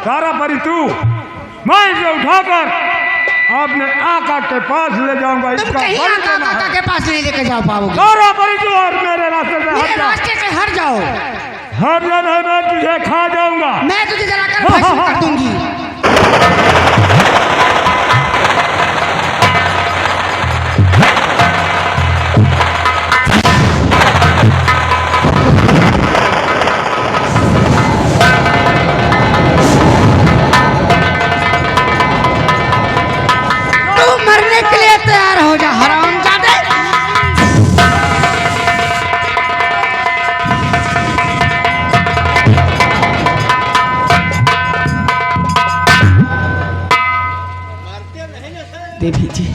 तारा परी तू, मैं इसे उठाकर अपने आका के पास ले जाऊंगा। तुम कहीं आका के पास नहीं लेके जाओ पाओगे। तारा परी तू और मेरे रास्ते से मेरे रास्ते से हट जाओ। हर जगह मैं तुझे खा जाऊंगा। मैं तुझे जलाकर भस्म कर दूंगी। मरने के लिए तैयार हो जा हरामजादे। देवी जी,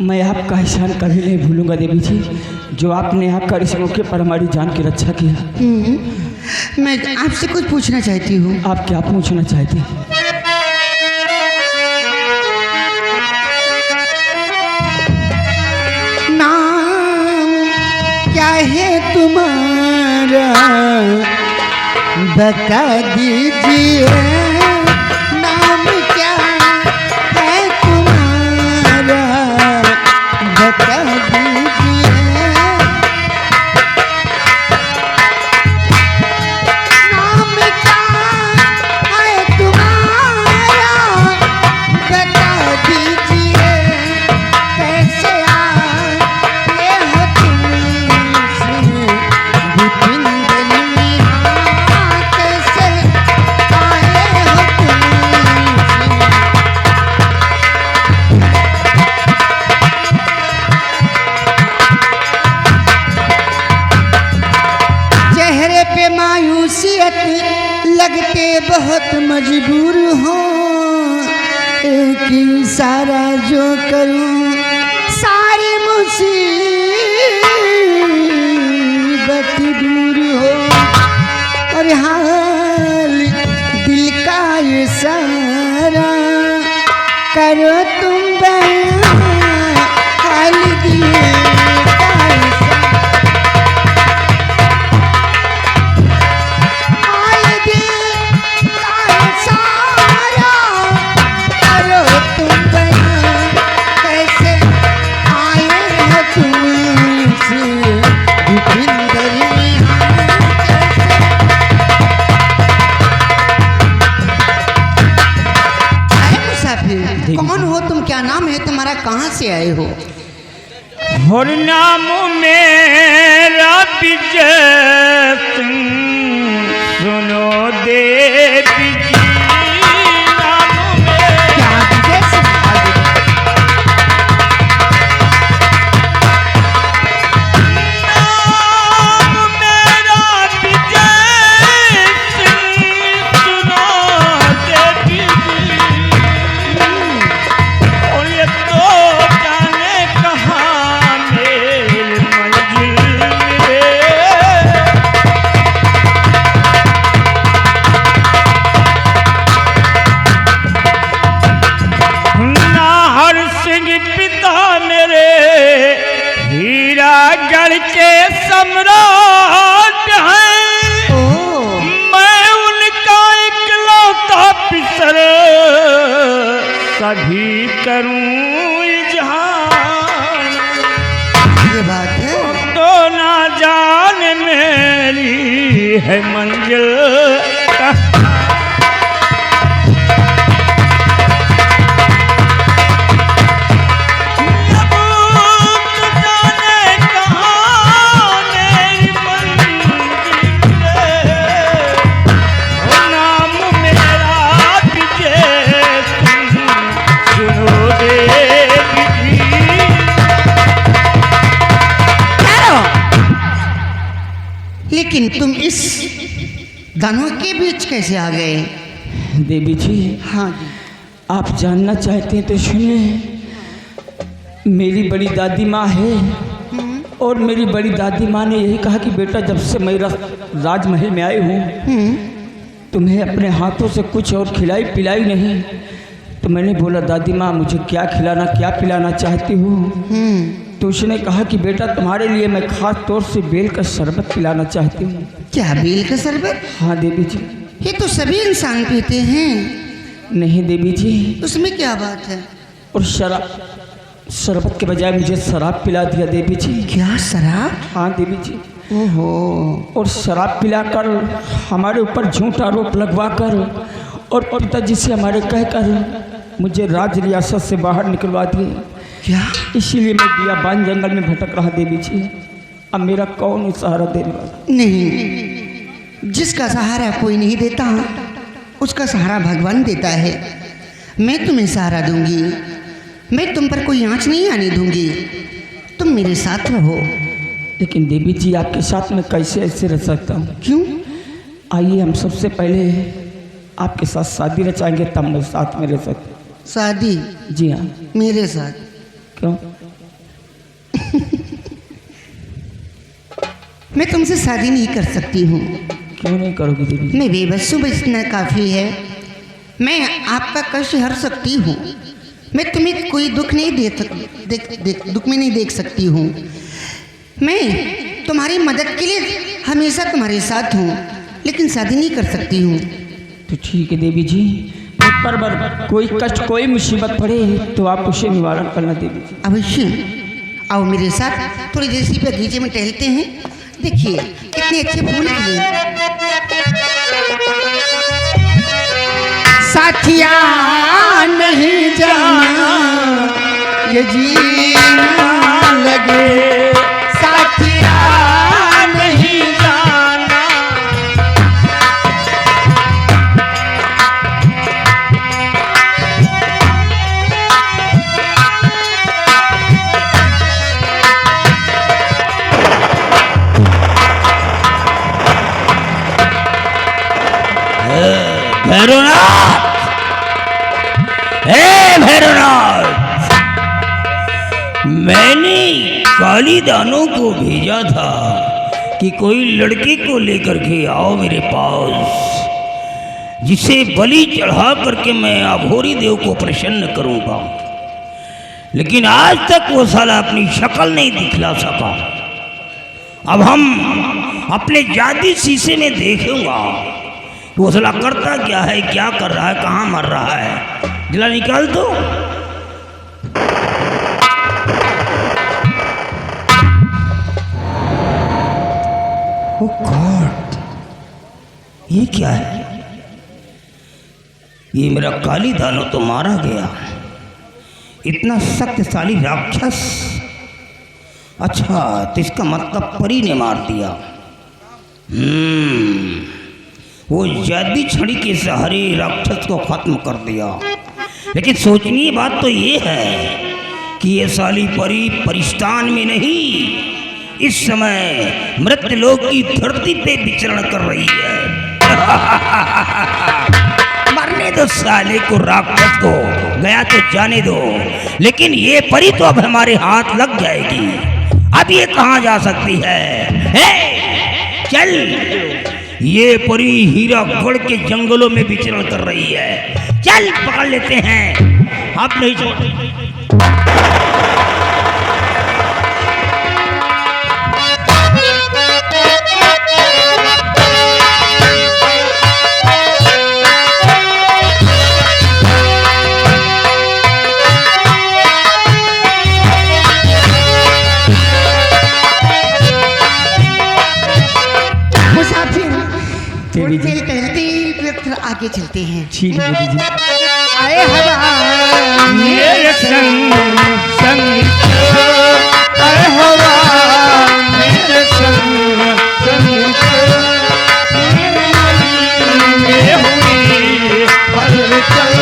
मैं आपका एहसान कभी नहीं भूलूंगा देवी जी, जो आपने आकर इस मौके पर हमारी जान की रक्षा किया। मैं आपसे कुछ पूछना चाहती हूँ। आप क्या पूछना चाहते हैं? क्या है तुम्हारा बता दीजिए। नाम क्या है तुम्हारा बता दीजिए। नाम क्या है तुम्हारा बता दीजिए। कैसे आए हो तुम लगते बहुत मजबूर हो। एक इशारा जो करूं सारी मुसीबत दूर हो। और हाल दिल का इशारा करो तुम बयां हाल दिल कौन हो तुम? क्या नाम है तुम्हारा? कहाँ से आए हो? और नाम मेरा विजय सुनो देवी जी। गढ़ के सम्राट हैं। मैं उनका इकलौता पिसर सभी करूं इजहार। ये बात है तो ना जान मेरी है मंजिल लेकिन तुम इस दानों के बीच कैसे आ गए? देवी जी, हाँ जी। आप जानना चाहते हैं तो सुनिए। मेरी बड़ी दादी माँ है और मेरी बड़ी दादी माँ ने यही कहा कि बेटा जब से मैं राजमहल में आई हूँ तुम्हें अपने हाथों से कुछ और खिलाई पिलाई नहीं। तो मैंने बोला दादी माँ मुझे क्या खिलाना क्या पिलाना चाहती हूँ? तो उसने कहा कि बेटा तुम्हारे लिए मैं खास तौर से बेल का शरबत पिलाना चाहती हूँ। क्या बेल का शरबत? हाँ देवी जी। ये तो सभी इंसान पीते हैं। नहीं देवी जी, उसमें क्या बात है? और शरबत के बजाय मुझे शराब पिला दिया देवी जी। क्या शराब? हाँ देवी जी। ओहो। और शराब पिलाकर हमारे ऊपर झूठ आरोप लगवाकर और पिताजी से हमारे कहकर मुझे राज रियासत से बाहर निकलवा दिए। क्या? इसीलिए मैं बियाबान जंगल में भटक रहा देवी जी। अब मेरा कौन सहारा देने वाला? नहीं, जिसका सहारा कोई नहीं देता उसका सहारा भगवान देता है। मैं तुम्हें सहारा दूंगी, मैं तुम पर कोई आँच नहीं आने दूंगी, तुम मेरे साथ रहो। लेकिन देवी जी, आपके साथ मैं कैसे ऐसे रह सकता हूँ? क्यों? आइए हम सबसे पहले आपके साथ शादी रचाएंगे, तब मैं साथ में रह सकता। शादी? जी हाँ। मेरे साथ? क्यों? मैं तुमसे शादी नहीं कर सकती हूँ। क्यों नहीं करोगी देवी जी? मैं बेबस हूँ, बस इतना काफ़ी है। मैं आपका कष्ट हर सकती हूँ, मैं तुम्हें कोई दुख नहीं दुख में नहीं देख सकती हूँ। मैं तुम्हारी मदद के लिए हमेशा तुम्हारे साथ हूँ, लेकिन शादी नहीं कर सकती हूँ। तो ठीक है देवी जी, पर कोई कष्ट कोई मुसीबत पड़े तो आप उसे निवारण करना देवी जी। अवश्य आओ मेरे साथ, थोड़ी देर सी बगीचे में टहलते हैं। देखिए कितने अच्छे फूल खिले। साथिया नहीं जाना ये जीना लगे, साथिया नहीं जाना। भैरवनाथ, हे भैरवनाथ, मैंने काली दानों को भेजा था कि कोई लड़के को लेकर के आओ मेरे पास, जिसे बलि चढ़ा करके मैं अघोरी देव को प्रसन्न करूंगा। लेकिन आज तक वो साला अपनी शक्ल नहीं दिखला सका। अब हम अपने जादी शीशे में देखूंगा वो साला करता क्या है, क्या कर रहा है, कहाँ मर रहा है। जिला निकाल दो। ओह गॉड, ये क्या है? ये मेरा काली दानो तो मारा गया। इतना शक्तिशाली राक्षस। अच्छा, तो इसका मतलब परी ने मार दिया। वो जादी छड़ी के सहारे राक्षस को खत्म कर दिया। लेकिन सोचनीय बात तो ये है कि ये साली परी परिस्तान में नहीं, इस समय मृत्यलोक की धरती पे विचरण कर रही है। मरने दो साले को, राक्षस को, गया तो जाने दो। लेकिन ये परी तो अब हमारे हाथ लग जाएगी। अब ये कहाँ जा सकती है? चल, ये परी हीरागढ़ के जंगलों में विचरण कर रही है। चल पकड़ लेते हैं, अब नहीं छोड़। थोड़ी देर टहलते फिर आगे चलते हैं। ठीक है देवी जी। आए हवा मेरे संग संग, आए हवा मेरे संग संग, मेरे मन में हुई हलचल,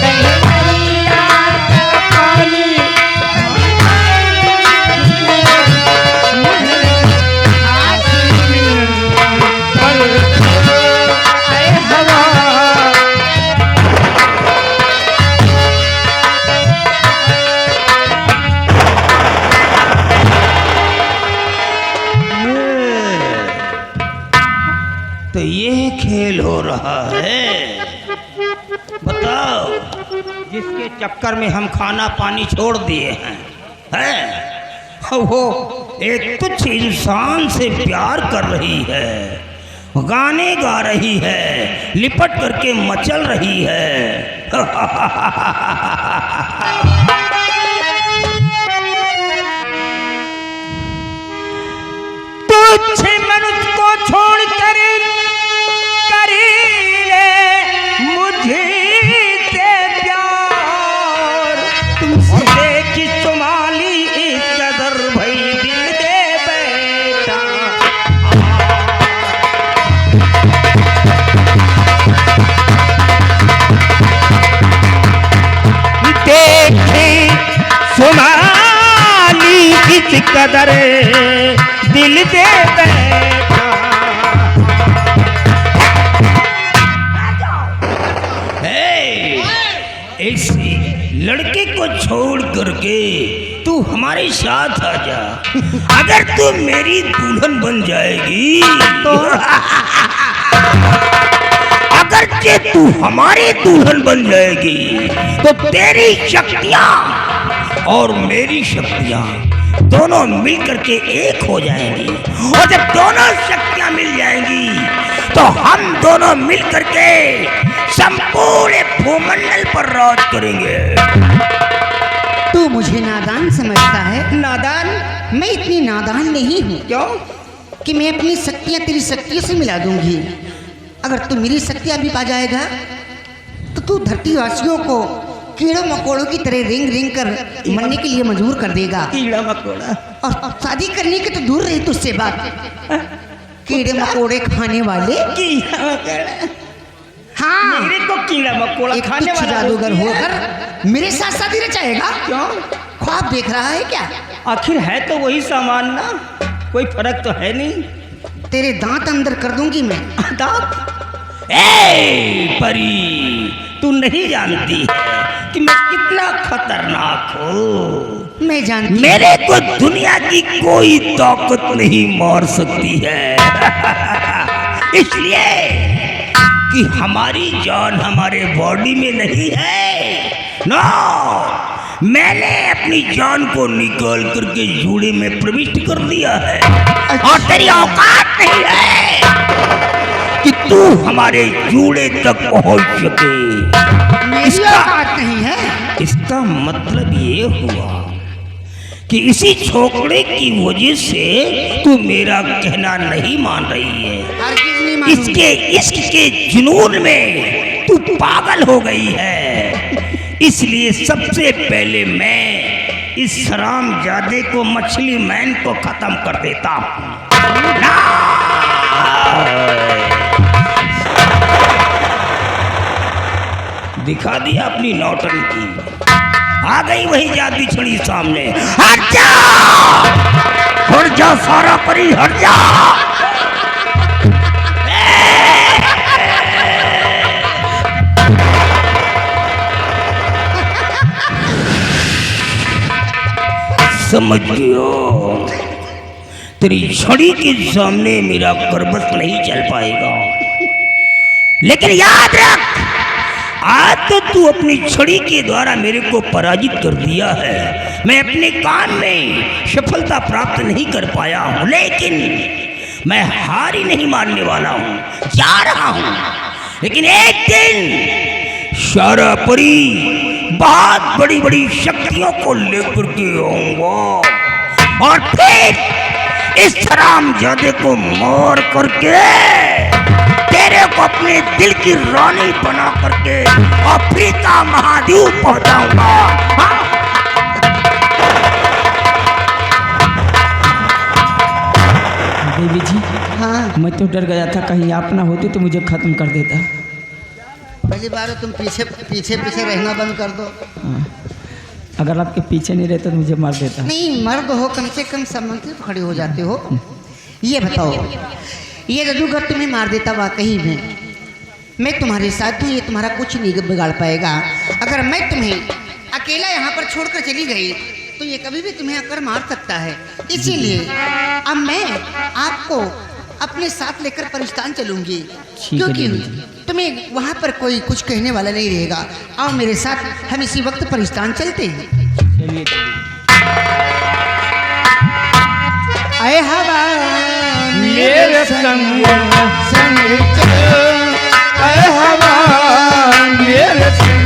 दरिया का पानी तो ये खेल हो रहा है। बताओ, जिसके चक्कर में हम खाना पानी छोड़ दिए हैं, वो एक तुच्छ इंसान से प्यार कर रही है गाने गा रही है, लिपट करके मचल रही है। तुझे मनुष्य को छोड़ कर करीले मुझे से प्यार, तुमसे देखी तुम्हारी इस कदर भई दिल दे बैठा। देखे तुम्हारी इस कदर दिल दे बैठा। ऐसी लड़के को छोड़ करके तू हमारे साथ आ जा। अगर तू मेरी दुल्हन बन जाएगी तो अगर जे तू हमारी दुल्हन बन जाएगी तो तेरी शक्तियां और मेरी शक्तियां दोनों मिलकर के एक हो जाएंगी, और जब दोनों शक्तियां मिल जाएंगी तो हम दोनों मिलकर के संपूर्ण भूमंडल पर राज करेंगे। तू मुझे नादान समझता है? नादान? मैं इतनी नादान नहीं हूँ क्यों? कि मैं अपनी शक्तियाँ तेरी शक्तियों से मिला दूंगी। अगर तू मेरी शक्तियाँ भी पा जाएगा तो तू धरतीवासियों को कीड़ों मकोड़ों की तरह रिंग रिंग कर मरने के लिए मजबूर कर देगा। कीड़ा मकोड़ा? और शादी करने के तो दूर रही तुझसे बात। कीड़े मकोड़े खाने वाले, कीड़ा मकोड़ा? हाँ, मेरे को कीड़ा मकोड़ा एक खाने तुच्छ वाला जादूगर बोलती है? होकर मेरे साथ शादी रचाएगा? क्यों? ख्वाब देख रहा है क्या? आखिर है तो वही सामान ना, कोई फर्क तो है नहीं। तेरे दांत अंदर कर दूंगी मैं। दांत? ए परी, तू नहीं जानती है कि मैं कितना खतरनाक हूँ। मैं जानती हूँ। मेरे को दुनिया की कोई ताकत नहीं मार सकती है। इसलिए कि हमारी जान हमारे बॉडी में नहीं है। नो, मैंने अपनी जान को निकाल करके जूड़े में प्रविष्ट कर दिया है। और तेरी औकात नहीं है कि तू हमारे जूड़े तक पहुंच सके। मेरी औकात नहीं है। इसका मतलब ये हुआ कि इसी छोकरे की वजह से तू मेरा कहना नहीं मान रही है। हरगिज़ नहीं मानूंगी। इसके इश्क के जुनून में तू पागल हो गई है। इसलिए सबसे पहले मैं इस हरामजादे को, मछली मैन को खत्म कर देता हूँ। दिखा दिया अपनी नौटंकी, आ गई वही जादू छड़ी सामने। हट जा, हट जा सारा परी, हट जा। समझ गयो, तेरी छड़ी के सामने मेरा करबस नहीं चल पाएगा। लेकिन याद रख, आज तो तू अपनी छड़ी के द्वारा मेरे को पराजित कर दिया है। मैं अपने काम में सफलता प्राप्त नहीं कर पाया हूँ, लेकिन मैं हार ही नहीं मानने वाला हूँ। जा रहा हूँ, लेकिन एक दिन सारा परी बहुत बड़ी बड़ी शक्तियों को लेकर के आऊंगा, और फिर इस हरामजादे को मार करके तेरे को अपने दिल की रानी बना करके अफ्रीका महाद्वीप पहुंचाऊंगा। देवी जी, हाँ, मैं तो डर गया था कहीं आप ना होते तो मुझे खत्म कर देता। पहली बार तुम पीछे पीछे पीछे रहना बंद कर दो। हाँ, अगर आपके पीछे नहीं रहता तो मुझे मार देता। नहीं, मर्द हो कम से कम सम्मान से तो खड़े हो जाते हो। ये बताओ, ये जादूगर तुम्हें मार देता वाकई में, मैं तुम्हारे साथ हूँ, ये तुम्हारा कुछ नहीं बिगाड़ पाएगा। अगर मैं तुम्हें अकेला यहाँ पर छोड़कर चली गई तो ये कभी भी तुम्हें आकर मार सकता है। इसीलिए अब मैं आपको अपने साथ लेकर परिस्तान चलूंगी, क्योंकि तुम्हें वहाँ पर कोई कुछ कहने वाला नहीं रहेगा। आओ मेरे साथ, हम इसी वक्त परिस्तान चलते हैं। चलिए आए हवा मेरे संग संग चल ऐ हवा मेरे संग